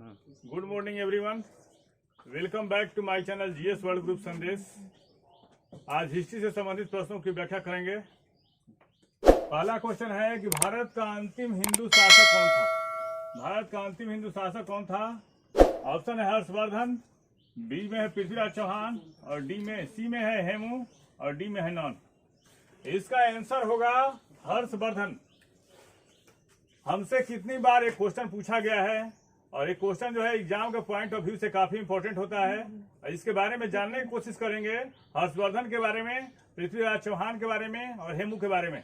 Good morning everyone, welcome back to my channel GS world group Sandesh. आज history से संबंधित प्रश्नों की व्याख्या करेंगे। पहला क्वेश्चन है कि भारत का अंतिम हिंदू शासक कौन था? भारत का अंतिम हिंदू शासक कौन था? ऑप्शन है हर्षवर्धन, बी में है पृथ्वीराज चौहान, और सी में है हेमू, और डी में है नॉन। इसका आंसर होगा हर्षवर्धन। हमसे कितनी बार एक क्वेश्चन पूछा गया है और ये क्वेश्चन जो है एग्जाम के पॉइंट ऑफ व्यू से काफी इंपॉर्टेंट होता है। इसके बारे में जानने की कोशिश करेंगे, हर्षवर्धन के बारे में, पृथ्वीराज चौहान के बारे में और हेमू के बारे में।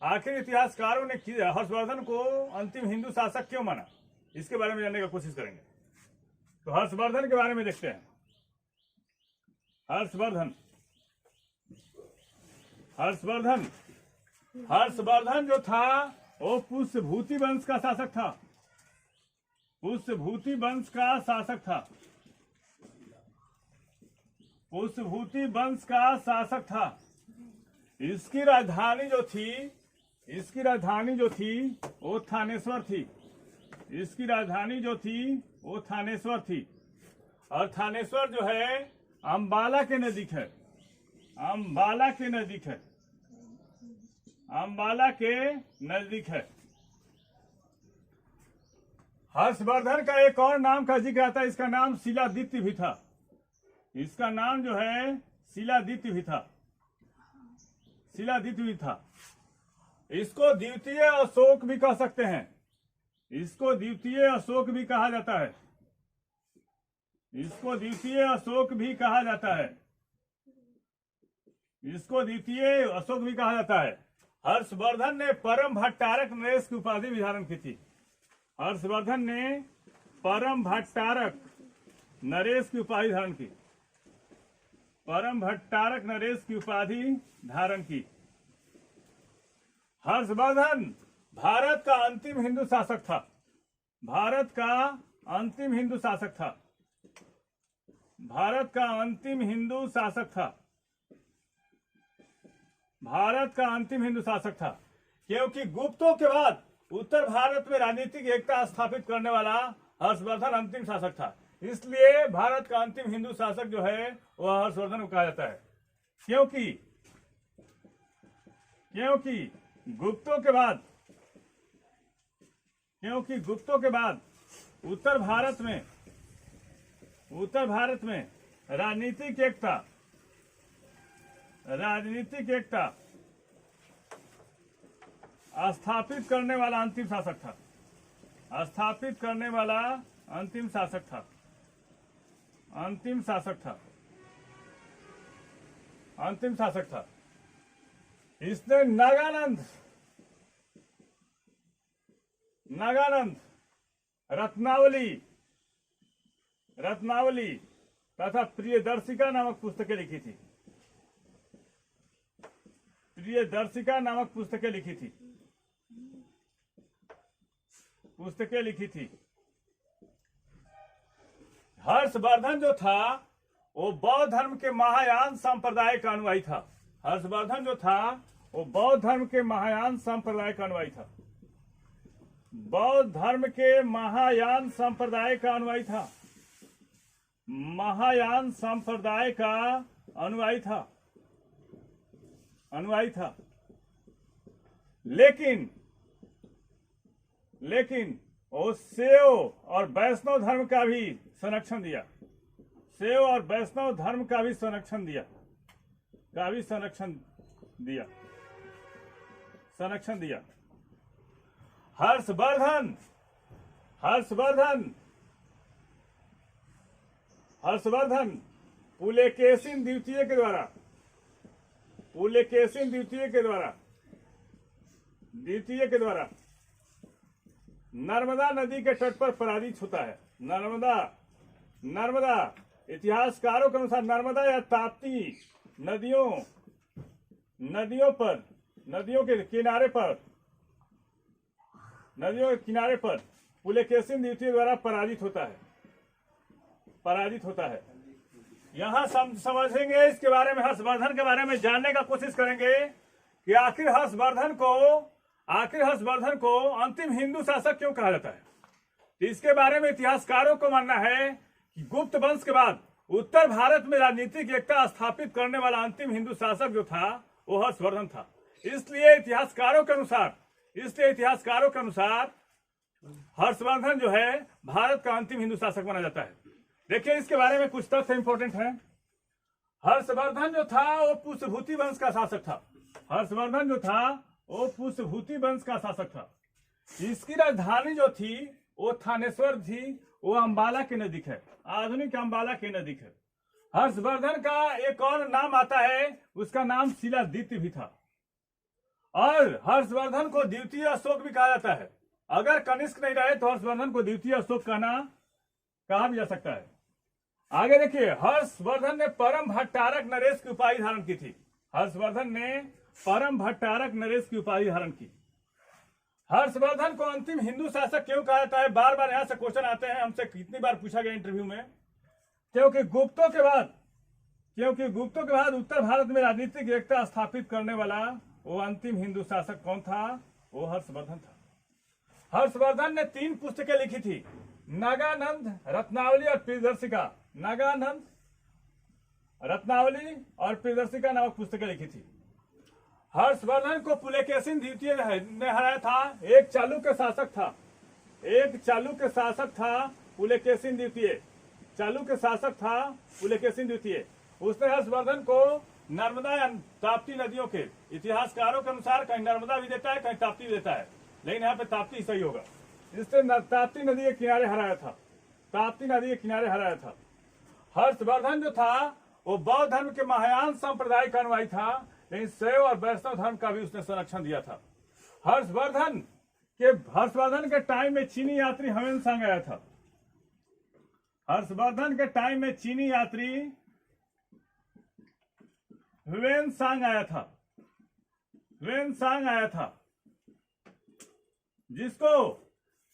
आखिर इतिहासकारों ने हर्षवर्धन को अंतिम हिंदू शासक क्यों माना, इसके बारे में जानने की कोशिश करेंगे। तो हर्षवर्धन के बारे में देखते हैं। हर्षवर्धन जो था वो पुष्यभूति वंश का शासक था। पुष्यभूति वंश का शासक था। पुष्यभूति वंश का शासक था। इसकी राजधानी जो थी वो थानेश्वर थी। इसकी राजधानी जो थी वो थानेश्वर थी। और थानेश्वर जो है अंबाला के नजदीक है। अंबाला के नजदीक है। हर्षवर्धन का एक और नाम का जिक्र आता है, इसका नाम शिलादित्य भी था। इसका नाम जो है शिलादित्य भी था। इसको द्वितीय अशोक भी कह सकते हैं। इसको द्वितीय अशोक भी कहा जाता है। हर्षवर्धन ने परम भट्टारक नरेश की उपाधि भी धारण की थी। हर्षवर्धन ने परम भट्टारक नरेश की उपाधि धारण की। हर्षवर्धन भारत का अंतिम हिंदू शासक था। भारत का अंतिम हिंदू शासक था। क्योंकि गुप्तों के बाद उत्तर भारत में राजनीतिक एकता स्थापित करने वाला हर्षवर्धन अंतिम शासक था। इसलिए भारत का अंतिम हिंदू शासक जो है वह हर्षवर्धन को कहा जाता है। क्योंकि गुप्तों के बाद उत्तर भारत में राजनीतिक एकता स्थापित करने वाला अंतिम शासक था। इसने नागालैंड, रत्नावली तथा प्रियदर्शिका नामक पुस्तकें लिखी थी। हर्षवर्धन जो था वो बौद्ध धर्म के महायान संप्रदाय का अनुयायी था। बौद्ध धर्म के महायान संप्रदाय का अनुयायी था। लेकिन वो शैव और वैष्णव धर्म का भी संरक्षण दिया। हर्षवर्धन पुलकेशिन द्वितीय के द्वारा नर्मदा नदी के तट पर पराजित होता है। नर्मदा इतिहासकारों के अनुसार नर्मदा या ताप्ती नदियों के किनारे पर पुलकेशिन द्वितीय द्वारा पराजित होता है। यहाँ समझेंगे इसके बारे में, हर्षवर्धन के बारे में जानने का कोशिश करेंगे कि आखिर हर्षवर्धन को अंतिम हिंदू शासक क्यों कहा जाता है। तो इसके बारे में इतिहासकारों को मानना है कि गुप्त वंश के बाद उत्तर भारत में राजनीतिक एकता स्थापित करने वाला अंतिम हिंदू शासक जो था वो हर्षवर्धन था। इसलिए इतिहासकारों के अनुसार हर्षवर्धन जो है भारत का अंतिम हिंदू शासक माना जाता है। देखिए इसके बारे में कुछ तथ्य इंपॉर्टेंट है। हर्षवर्धन जो था वो पुष्यभूति वंश का शासक था। हर्षवर्धन जो था वो पुष्यभूति वंश का शासक था। इसकी राजधानी जो थी वो थानेश्वर थी, वो अंबाला के नजदीक है, आधुनिक अंबाला के नजदीक है। हर्षवर्धन का एक और नाम आता है, उसका नाम शिलादित्य भी था। और हर्षवर्धन को द्वितीय अशोक भी कहा जाता है। अगर कनिष्क नहीं रहे तो हर्षवर्धन को द्वितीय अशोक कहा भी जा सकता है। आगे देखिए, हर्षवर्धन ने परम भट्टारक नरेश की उपाधि धारण की थी। हर्षवर्धन ने परम भट्टारक नरेश की उपाधि धारण की। हर्षवर्धन को अंतिम हिंदू शासक क्यों कहा जाता है? बार बार यहां से क्वेश्चन आते हैं, हमसे कितनी बार पूछा गया इंटरव्यू में। क्योंकि गुप्तों के बाद उत्तर भारत में राजनीतिक एकता स्थापित करने वाला वो अंतिम हिंदू शासक कौन था? वो हर्षवर्धन था। हर्षवर्धन ने 3 पुस्तकें लिखी थी, नागानंद, रत्नावली और प्रियदर्शिका। नागानंद, रत्नावली और प्रियदर्शिका नामक पुस्तकें लिखी थी। हर्षवर्धन को पुलकेशिन द्वितीय ने हराया था। एक चालुक्य शासक था पुलकेशिन द्वितीय। उसने हर्षवर्धन को नर्मदा या ताप्ती नदियों के, इतिहासकारों के अनुसार कहीं नर्मदा भी देता है, कहीं ताप्ती देता है, लेकिन यहाँ पे ताप्ती सही होगा। इसने ताप्ती नदी के किनारे हराया था। हर्षवर्धन जो था वो बौद्ध धर्म के महायान संप्रदाय का अनुयायी था, लेकिन शैव और वैष्णव धर्म का भी उसने संरक्षण दिया था। हर्षवर्धन के टाइम में चीनी यात्री ह्वेनसांग आया था। हर्षवर्धन के टाइम में चीनी यात्री ह्वेनसांग आया था, जिसको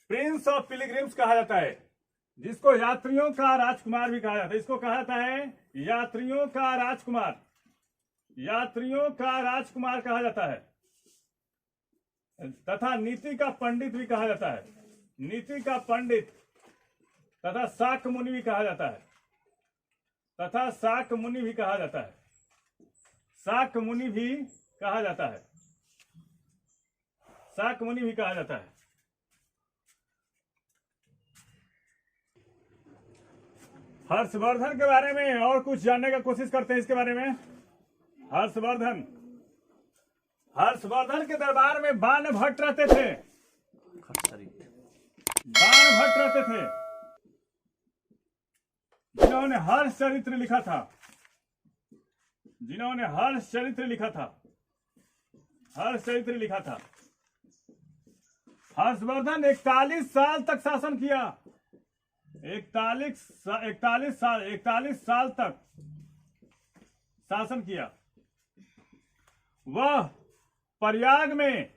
प्रिंस ऑफ पिलग्रिम्स कहा जाता है, जिसको यात्रियों का राजकुमार भी कहा जाता है। इसको कहा जाता है यात्रियों का राजकुमार कहा जाता है, तथा नीति का पंडित भी कहा जाता है। नीति का पंडित तथा शाक्य मुनि भी कहा जाता है। शाक्य मुनि भी कहा जाता है। हर्षवर्धन के बारे में और कुछ जानने का कोशिश करते हैं। इसके बारे में हर्षवर्धन के दरबार में बाणभट्ट रहते थे। जिन्होंने हर्ष चरित्र लिखा था। हर्षवर्धन 41 साल तक शासन किया। 41 साल तक शासन किया। वह प्रयाग में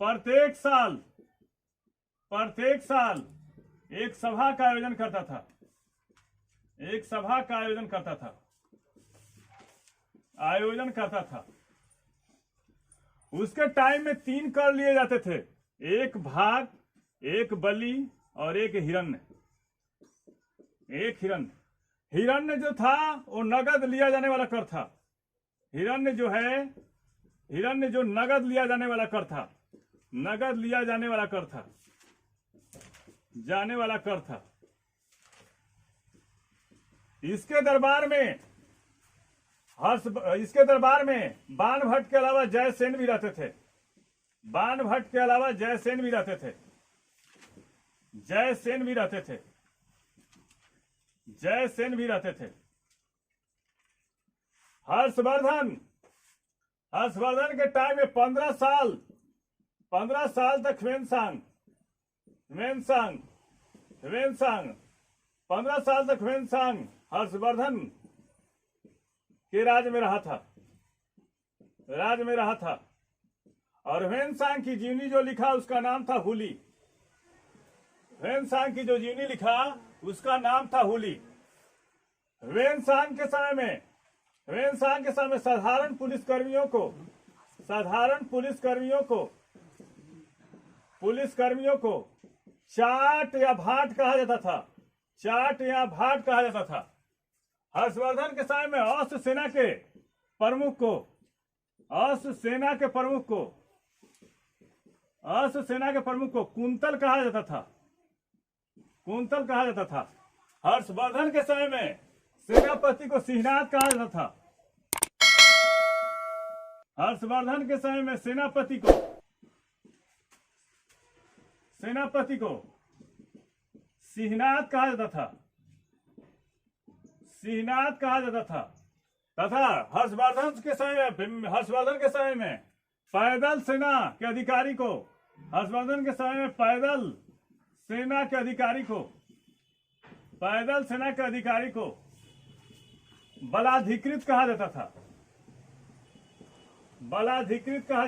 प्रत्येक साल एक सभा का आयोजन करता था। उसके टाइम में 3 कर लिए जाते थे, एक भाग, एक बलि और एक हिरण्य। हिरण्य जो था वो नगद लिया जाने वाला कर था। हिरण्य जो नगद लिया जाने वाला कर था। इसके दरबार में बाणभट्ट के अलावा जयसेन भी रहते थे। हर्षवर्धन के टाइम में 15 साल तक ह्वेनसांग 15 साल तक ह्वेनसांग हर्षवर्धन के राज में रहा था। और ह्वेनसांग की जीवनी जो लिखा उसका नाम था हुली। ह्वेनसांग के समय में साधारण पुलिसकर्मियों को पुलिस कर्मियों को चाट या भाट कहा जाता था। चाट या भाट कहा जाता था। हर्षवर्धन के समय में अस्त्र सेना के प्रमुख को कुंतल कहा जाता था। कुंतल कहा जाता था। हर्षवर्धन के समय में सेनापति को सिंहनाथ कहा जाता था। हर्षवर्धन के समय में सेनापति को सिंहनाथ कहा जाता था। सिंहनाथ कहा जाता था। तथा हर्षवर्धन के समय में पैदल सेना के अधिकारी को बलाधिकृत कहा जाता था। बलाधिकृत कहा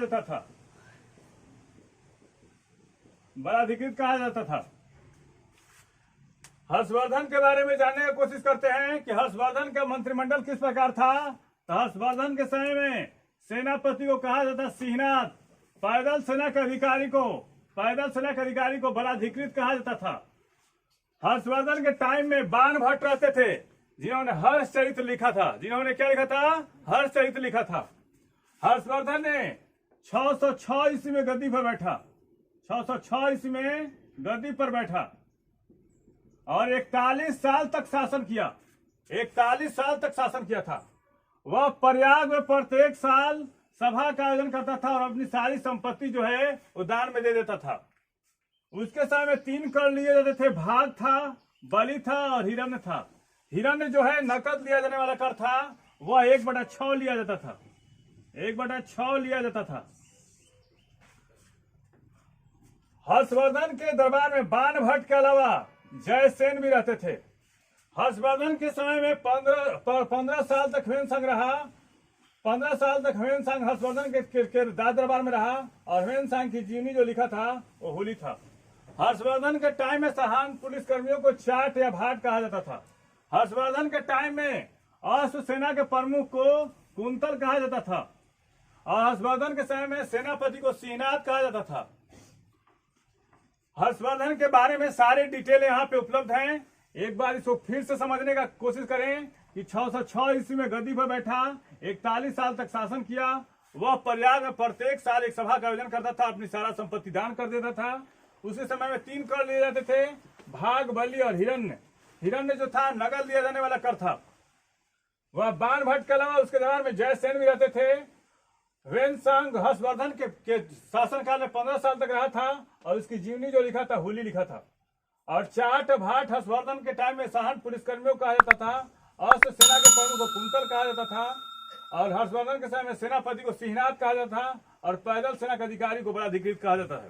जाता था। हर्षवर्धन के बारे में जानने की कोशिश करते हैं कि हर्षवर्धन का मंत्रिमंडल किस प्रकार था। तो हर्षवर्धन के समय में सेनापति को कहा जाता सिंहनाथ। पैदल सेना के अधिकारी को बलाधिकृत कहा जाता था। हर्षवर्धन के टाइम में बाण भट्ट रहते थे, जिन्होंने हर्षचरित्र लिखा था। जिन्होंने क्या लिखा था? हर्षचरित्र लिखा था। हर्षवर्धन ने 606 ईस्वी में गद्दी पर बैठा। 606 ईस्वी में गद्दी पर बैठा और 41 साल तक शासन किया। 41 साल तक शासन किया था। वह प्रयाग में प्रत्येक साल सभा का आयोजन करता था और अपनी सारी संपत्ति जो है वो दान में दे देता था। उसके समय में 3 कर लिए जाते थे। भाग था, बलि था और हिरण्य था। हिरण्य जो है नकद लिया जाने वाला कर था, वह 1/6 लिया जाता था। 1/6 लिया जाता था। हर्षवर्धन के दरबार में बाण भट्ट के अलावा जयसेन भी रहते थे। हर्षवर्धन के समय में 15 साल तक ह्वेन रहा। 15 साल तक ह्वेन हर्षवर्धन के राज दरबार में रहा और ह्वेन की जीवनी जो लिखा था वो हुली था। हर्षवर्धन के टाइम में सहान पुलिस कर्मियों को चाट या भाट कहा जाता था। हर्षवर्धन के टाइम में अस्त्र सेना के प्रमुख को कुंतल कहा जाता था और हर्षवर्धन के समय में सेनापति को सिंहनाथ कहा जाता था। हर्षवर्धन के बारे में सारे डिटेल यहाँ पे उपलब्ध हैं। एक बार इसको फिर से समझने का कोशिश करें कि 606 ईस्वी में गद्दी पर बैठा, 41 साल तक शासन किया। वह प्रयाग में प्रत्येक साल एक सभा का आयोजन करता था, अपनी सारा संपत्ति दान कर देता था। उसी समय में 3 कर लिए जाते थे, भाग, बलि और हिरण्य। हिरण्य जो था नगद लिया जाने वाला कर था। वह बाण भट्ट के अलावा उसके दरबार में जयसेन भी रहते थे। ह्वेन हर्षवर्धन के शासनकाल में 15 साल तक रहा था और उसकी जीवनी जो लिखा था हुली लिखा था। और चाट भाट हर्षवर्धन के टाइम में सहान पुलिसकर्मियों को कहा जाता था। अस्त्र सेना के प्रमुख को कुंतल कहा जाता था और हर्षवर्धन के समय में सेनापति को सिंहनाथ कहा जाता था और पैदल सेना के अधिकारी को बलाधिकृत कहा जाता है।